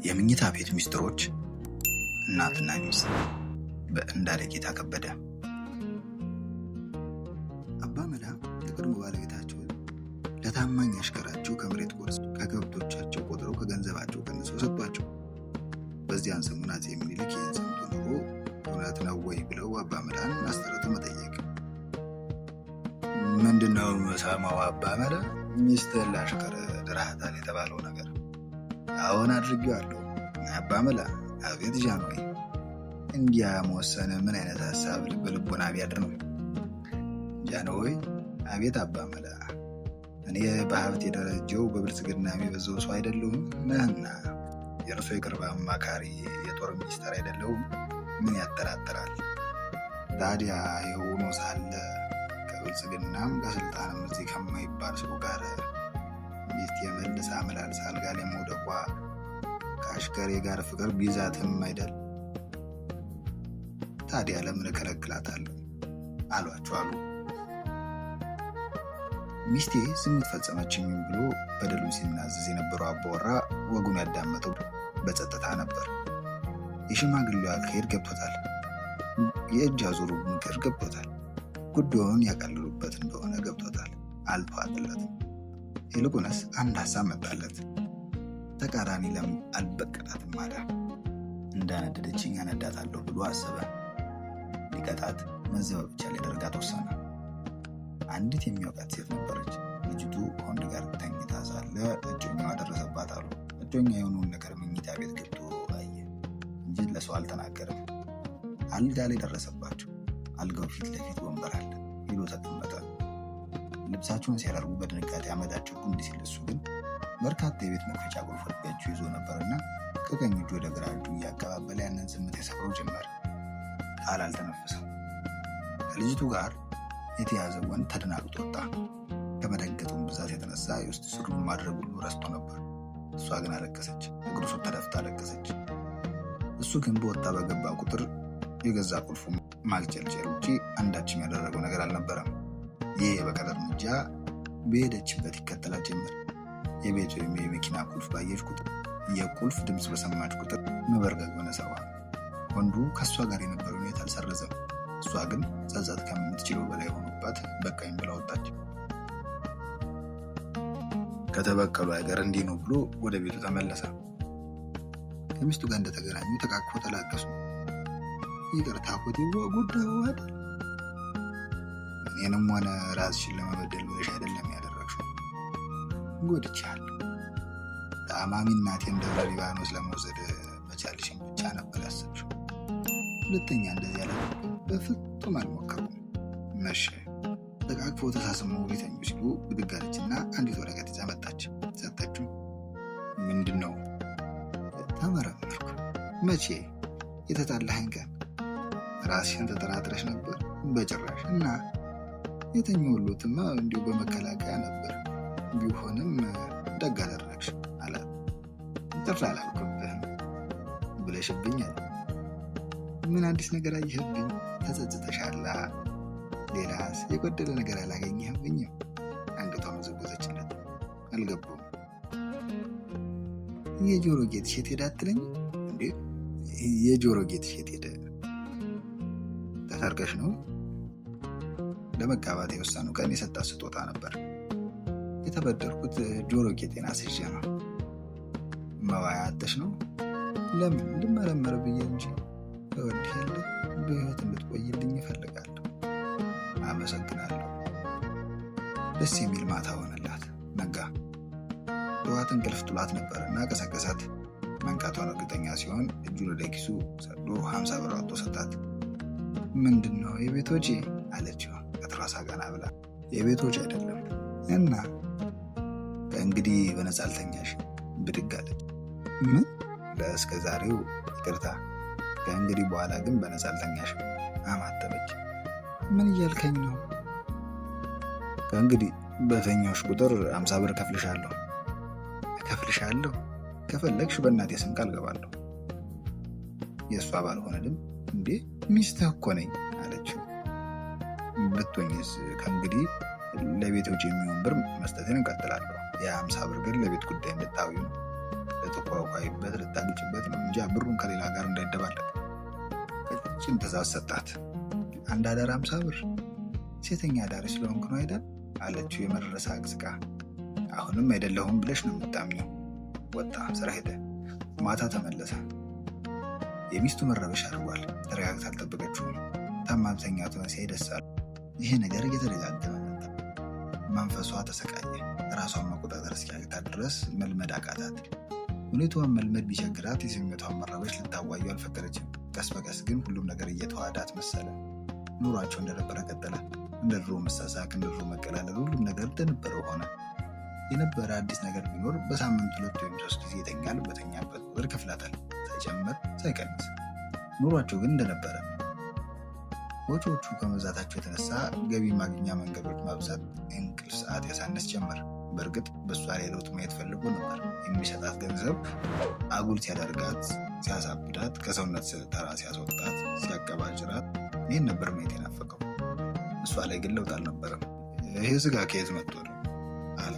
የምኝታ ቤት ሚስጥሮች እናትና ሚስት በእንዳለ ጌታ ከበደ። አባ መላ የቅድሞ ባለቤታቸውን ለታማኝ አሽከራቸው ከመሬት ጎርስ ከከብቶቻቸው ቆጥረው ከገንዘባቸው ቀንሰው ሰጧቸው። በዚያን ሰሞን አፄ ምኒልክ ይህን ሰምቶ ኖሮ እውነት ነው ወይ ብለው አባ መላን አስጠርቶ መጠየቅ። ምንድነው የምሰማው አባ መላ? ሚስትህን ለአሽከር ድረሃታል የተባለው ነገር? አሁን አድርጌዋለሁ። አባ መላ አቤት ጃንሆይ፣ እንዲያ መወሰን ምን አይነት ሀሳብ በልቦና ቢያድር ነው? ጃንሆይ አቤት አባ መላ፣ እኔ በሀብት የደረጀው በብልጽግና የበዛው ሰው አይደለሁም ነህና የእርሶ የቅርብ አማካሪ የጦር ሚኒስትር አይደለሁም? ምን ያጠራጥራል? ታዲያ የሆኖ ሳለ ከብልጽግናም ከስልጣንም እዚህ ከማይባል ሰው ጋር ሚስት የመልሳ መላልሳ አልጋ ላይ መውደቋ ከአሽከሬ ጋር ፍቅር ቢዛትም አይደል? ታዲያ ለምን እከለክላታለሁ አሏቸው አሉ። ሚስቴ ዝሙት ፈጸመችኝ ብሎ በደሉን ሲናዘዝ የነበረው አባወራ ወጉን ያዳመጠው በጸጥታ ነበር። የሽማግሌው አካሄድ ገብቶታል። የእጅ አዙሩ ምክር ገብቶታል። ጉዳዩን ያቀልሉበት እንደሆነ ገብቶታል። አልተዋጠለትም። ይልቁንስ አንድ ሀሳብ መጣለት። ተቃራኒ ለምን አልበቀጣትም አለ። እንዳነደደችኝ አነዳታለሁ ብሎ አሰበ። ሊቀጣት መዘበብ ብቻ ሊያደርጋት ወሰነ። አንዲት የሚያውቃት ሴት ነበረች። ልጅቱ ከወንድ ጋር ተኝታ ሳለ እጮኛዋ ደረሰባት አሉ። እጮኛ የሆነውን ነገር መኝታ ቤት ገብቶ አየ እንጂ ለሰው አልተናገረም። አልጋ ላይ ደረሰባቸው። አልጋው ፊት ለፊት ወንበር አለ። ሄዶ ተቀመጠ። ልብሳቸውን ሲያደርጉ በድንጋጤ አመዳቸው ጉንድ ሲል፣ እሱ ግን በርካታ የቤት መክፈቻ ቁልፎች በእጁ ይዞ ነበርና ከቀኝ እጁ ወደ ግራ እጁ እያቀባበለ ያንን ዝምታ የሰብረው ጀመር። ቃል አልተነፈሰም። ከልጅቱ ጋር የተያዘ ወንድ ተደናግጦ ወጣ። ከመደንገጡም ብዛት የተነሳ የውስጥ ሱሪውን ማድረግ ሁሉ ረስቶ ነበር። እሷ ግን አለቀሰች። እግሩ ስር ተደፍታ አለቀሰች። እሱ ግን በወጣ በገባ ቁጥር የገዛ ቁልፉ ማልጨልጨል ውጪ አንዳችም ያደረገው ነገር አልነበረም። ይህ የበቀል እርምጃ በሄደችበት ይከተላት ጀመር። የቤት ወይም የመኪና ቁልፍ ባየች ቁጥር፣ የቁልፍ ድምፅ በሰማች ቁጥር መበርገግ ሆነሰዋ። ወንዱ ከእሷ ጋር የነበረው ሁኔታ አልሰረዘም። እሷ ግን ጸጸት ከምትችለው በላይ ሆኖባት በቃኝ ብላ ወጣች። ከተበቀሉ አይቀር እንዲህ ነው ብሎ ወደ ቤቱ ተመለሰ። ከሚስቱ ጋር እንደተገናኙ ተቃቅፎ ተላቀሱ። ይቅርታ ኮቴዋ ጉዳዩ አይደል? እኔንም ሆነ ራስሽን ለመበደል ብለሽ አይደለም ያደረግሽው። ጎድቻለሁ። ታማሚ እናቴን ደብረ ሊባኖስ ለመውሰድ መቻልሽን ብቻ ነበር ያሰብሽው። ሁለተኛ እንደዚህ ያለ በፍጹም አልሞከሩም። መሸ። ተቃቅፈው ተሳስመው ሊተኙ ሲሉ ብድግ አለችና አንዲት ወረቀት ይዛ መጣች። ሰጠችው። ምንድን ነው? ተመረመርኩ። መቼ? የተጣላኸኝ ቀን። ራስሽን ተጠራጥረሽ ነበር? በጭራሽ። እና የተኛሁልዎትማ እንዲሁ በመከላከያ ነበር። ቢሆንም ደግ አደረግሽ አላት። ጥፍ አላልኩብህም ብለሽብኛል። ምን አዲስ ነገር አየህብኝ? ተጸጽተሻላ? ሌላስ የጎደለ ነገር አላገኘህብኝም? አንገቷ መዘጎዘችለት። አልገባውም። የጆሮ ጌጥሽ የት ሄደ አትለኝ እንዴ? የጆሮ ጌጥሽ የት ሄደ? ተሰርቀሽ ነው? ለመጋባት የወሰኑ ቀን የሰጣት ስጦታ ነበር። የተበደርኩት ጆሮ ጌጤን አስይዤ ነው። መዋያ አጥተሽ ነው? ለምን? እንድመረመር ብዬ እንጂ እወድሃለሁ። በሕይወት እንድትቆይልኝ እፈልጋለሁ። አመሰግናለሁ። ደስ የሚል ማታ ሆነላት። ነጋ። ጠዋት እንቅልፍ ጥሏት ነበርና ቀሰቀሳት። መንቃቷን እርግጠኛ ሲሆን እጁን ወደ ኪሱ ሰዶ 50 ብር አውጥቶ ሰጣት። ምንድን ነው? የቤት ወጪ አለችው ከትራሳ ቀና ብላ። የቤት ወጪ አይደለም። እና ከእንግዲህ በነፃ አልተኛሽ። ብድግ አለች። ምን? ለእስከ ዛሬው ይቅርታ፣ ከእንግዲህ በኋላ ግን በነፃ አልተኛሽም አማተበች። ምን እያልከኝ ነው? ከእንግዲህ በተኛሽ ቁጥር 50 ብር ከፍልሻለሁ። ከፍልሻለሁ? ከፈለግሽ በእናቴ ስም ቃል ገባለሁ። የእሷ ባልሆነልም እንዴ ሚስትህ እኮ ነኝ አለችው። ብትሆኝስ? ከእንግዲህ ለቤት ወጪ የሚሆን ብር መስጠቴን እንቀጥላለሁ። የ50 ብር ግን ለቤት ጉዳይ እንድታውዩ ልትኳኳይበት ልታግጭበት ነው እንጂ ብሩን ከሌላ ጋር እንዳይደባለቅ። ቀጭን ትእዛዝ ሰጣት። አንድ አዳር 50 ብር ሴተኛ አዳሪ ስለሆንክ ነው አይደል አለችው የመረረሳ አቅስቃ። አሁንም አይደለሁም ብለሽ ነው የምታምኘው። ወጣ፣ ስራ ሄደ። ማታ ተመለሰ። የሚስቱ መረበሽ አድርጓል። ተረጋግታ አልጠበቀችውም። ታማምተኛቱን ሲያይ ደስ አለ። ይሄ ነገር እየተደጋገመ መጣ። መንፈሷ ተሰቃየ። ራሷን መቆጣጠር እስኪያቅታት ድረስ መልመድ አቃታት። ሁኔታዋን መልመድ ቢቸግራት የስሜቷን መረበሽ ልታዋየው አልፈቀደችም። ቀስ በቀስ ግን ሁሉም ነገር እየተዋዳት መሰለ። ኑሯቸው እንደነበረ ቀጠለ። እንደ ድሮ መሳሳቅ፣ እንደ ድሮ መቀላለል፣ ሁሉም ነገር እንደነበረው ሆነ። የነበረ አዲስ ነገር ቢኖር በሳምንት 2 ወይም 3 ጊዜ ይተኛል። በተኛበት ቁጥር ይከፍላታል፣ ሳይጨምር ሳይቀንስ። ኑሯቸው ግን እንደነበረ። ወጪዎቹ ከመብዛታቸው የተነሳ ገቢ ማግኛ መንገዶች ማብዛት እንቅልፍ ሰዓት ያሳነስ ጀመር። በእርግጥ በእሷ ላይ ለውጥ ማየት ፈልጎ ነበር። የሚሰጣት ገንዘብ አጉል ሲያደርጋት፣ ሲያሳብዳት፣ ከሰውነት ተራ ሲያስወጣት፣ ሲያቀባጭራት ይህን ነበር ማየት የናፈቀው። እሷ ላይ ግን ለውጥ አልነበረም። ይህ ስጋ ከየት መጥቶ ነው አለ።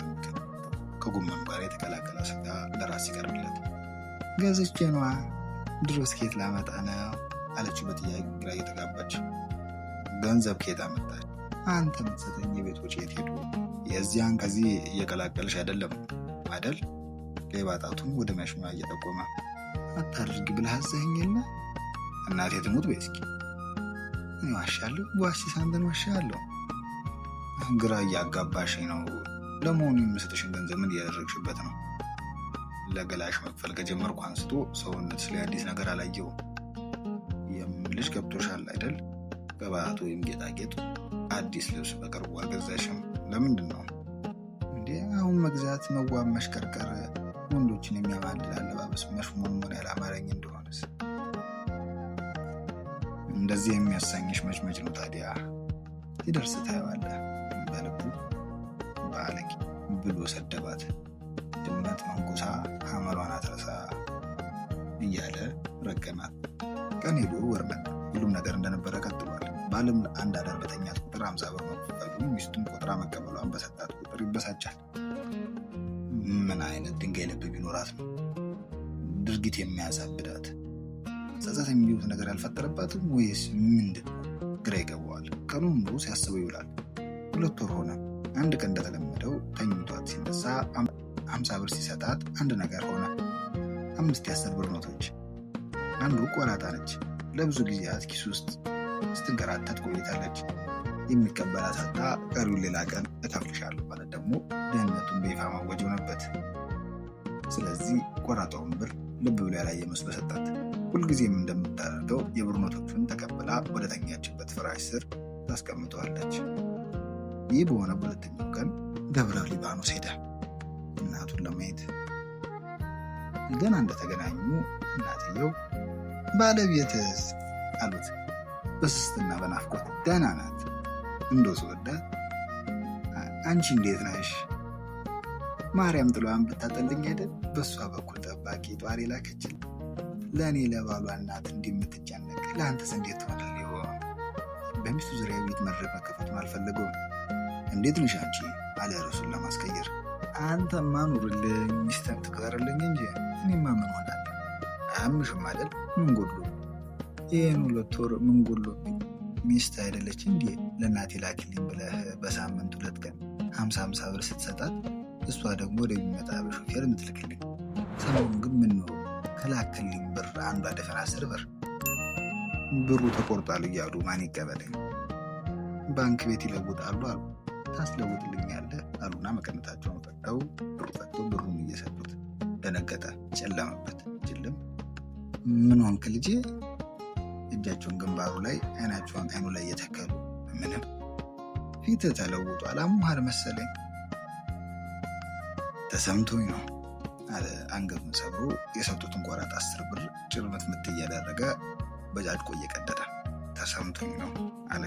ከጎመኑ ጋር የተቀላቀለ ስጋ ለራስ ሲቀርብለት ገዝቼ ነዋ፣ ድሮስ ከየት ላመጣ ነው አለችው በጥያቄ ግራ እየተጋባች። ገንዘብ ከየት አመጣች? አንተ የምትሰጠኝ የቤት ወጪ የት ሄዱ? የዚያን ከዚህ እየቀላቀልሽ አይደለም አይደል? ሌባ ጣቱን ወደ መሽማ እየጠቆመ አታድርግ ብለህ አዘኸኝ የለ? እናቴ ትሙት በይ እስኪ። እኔ ዋሻለሁ? ዋሲስ አንተን ዋሻለሁ? ግራ እያጋባሽኝ ነው። ለመሆኑ የምሰጥሽን ገንዘብ ምን እያደረግሽበት ነው? ለገላሽ መክፈል ከጀመርኩ አንስቶ ሰውነት ስለ አዲስ ነገር አላየው። የምልሽ ገብቶሻል አይደል? ቅባት ወይም ጌጣጌጥ፣ አዲስ ልብስ በቅርቡ አልገዛሽም? ለምንድን ነው እንዴ? አሁን መግዛት፣ መዋብ፣ መሽከርከር፣ ወንዶችን የሚያማልል አለባበስ መሽሞንሞን ያላማረኝ እንደሆነስ እንደዚህ የሚያሳኝሽ መጭመጭ ነው ታዲያ? ሲደርስ ታየዋለህ በልቡ ባለጌ ብሎ ሰደባት። ድመት መንኩሳ ሐመሏን አትረሳ እያለ ረገማት። ቀን ሄዶ ወር መጣ። ሁሉም ነገር እንደነበረ ቀጥሏል። ባለም አንድ አዳር በተኛት ቁጥር 50 ብር መክፈሉ፣ ሚስቱም ቆጥራ መቀበሏን በሰጣት ቁጥር ይበሳጫል። ምን አይነት ድንጋይ ልብ ቢኖራት ነው ድርጊት የሚያሳብዳት? ጸጸት የሚሉት ነገር ያልፈጠረባትም ወይስ ምንድን ነው? ግራ ይገባዋል። ቀኑን ሙሉ ሲያስበው ይውላል። 2 ወር ሆነ። አንድ ቀን እንደተለመደው ተኝቷት ሲነሳ 50 ብር ሲሰጣት አንድ ነገር ሆነ። 5 የ10 ብር ኖቶች። አንዱ ቆራጣ ነች። ለብዙ ጊዜያት ኪስ ውስጥ ስትንከራተት ቆይታለች። የሚቀበላት አጣ። ቀሪውን ሌላ ቀን እከፍልሻለሁ ማለት ደግሞ ድህነቱን በይፋ ማወጅ ሆነበት። ስለዚህ ቆራጣውን ብር ልብ ብሎ ያላየ መስሎ ሰጣት። ሁልጊዜም እንደምታደርገው የብር ኖቶቹን ተቀብላ ወደ ተኛችበት ፍራሽ ስር ታስቀምጠዋለች። ይህ በሆነ በሁለተኛው ቀን ደብረ ሊባኖስ ሄደ እናቱን ለማየት። ገና እንደተገናኙ እናትየው ባለቤትስ አሉት በስስትና በናፍቆት። ደህና ናት እንደው ስወዳት። አንቺ እንዴት ነሽ? ማርያም ጥሏን ብታጠልኝ አይደል በእሷ በኩል ጠባቂ ጧሪ ላከችል። ለእኔ ለባሏ እናት እንዲምትጨነቅ ለአንተስ እንዴት ትሆናል ይሆን? በሚስቱ ዙሪያ ቤት መድረክ መከፈቱን አልፈለገውም። እንዴት ነሽ አንቺ አለ ርዕሱን ለማስቀየር። አንተማ ኑርልኝ ሚስትህን ትቅጠርልኝ እንጂ እኔማ ምን ሆናለሁ? አያምሽም አይደል? ምን ጎድሎ? ይህን 2 ወር ምን ጎድሎብኝ? ሚስት አይደለች እንዴ ለእናቴ ላኪልኝ ብለህ በሳምንት 2 ቀን 50 ብር ስትሰጣት እሷ ደግሞ ወደሚመጣ በሾፌር የምትልክልኝ? ሰሞኑን ግን ምን ነው ከላክልኝ ብር አንዷ ደፈና 10 ብር ብሩ ተቆርጧል እያሉ ማን ይቀበለኝ? ባንክ ቤት ይለውጣሉ አሉ። ታስለውጥልኛለህ አሉና መቀነታቸውን ፈተው ብሩን እየሰጡት ደነገጠ። ጨለመበት። ጅልም ምን ሆንክ ልጄ? እጃቸውን ግንባሩ ላይ አይናቸውን አይኑ ላይ እየተከሉ ምንም ፊት ተለውጧል። አሞሃል መሰለኝ። ተሰምቶኝ ነው አለ አንገቱን ሰብሮ የሰጡትን ቆራጥ 10 ብር ጭርምት ምት እያደረገ በጃጅቆ እየቀደደ። ተሰምቶኝ ነው አለ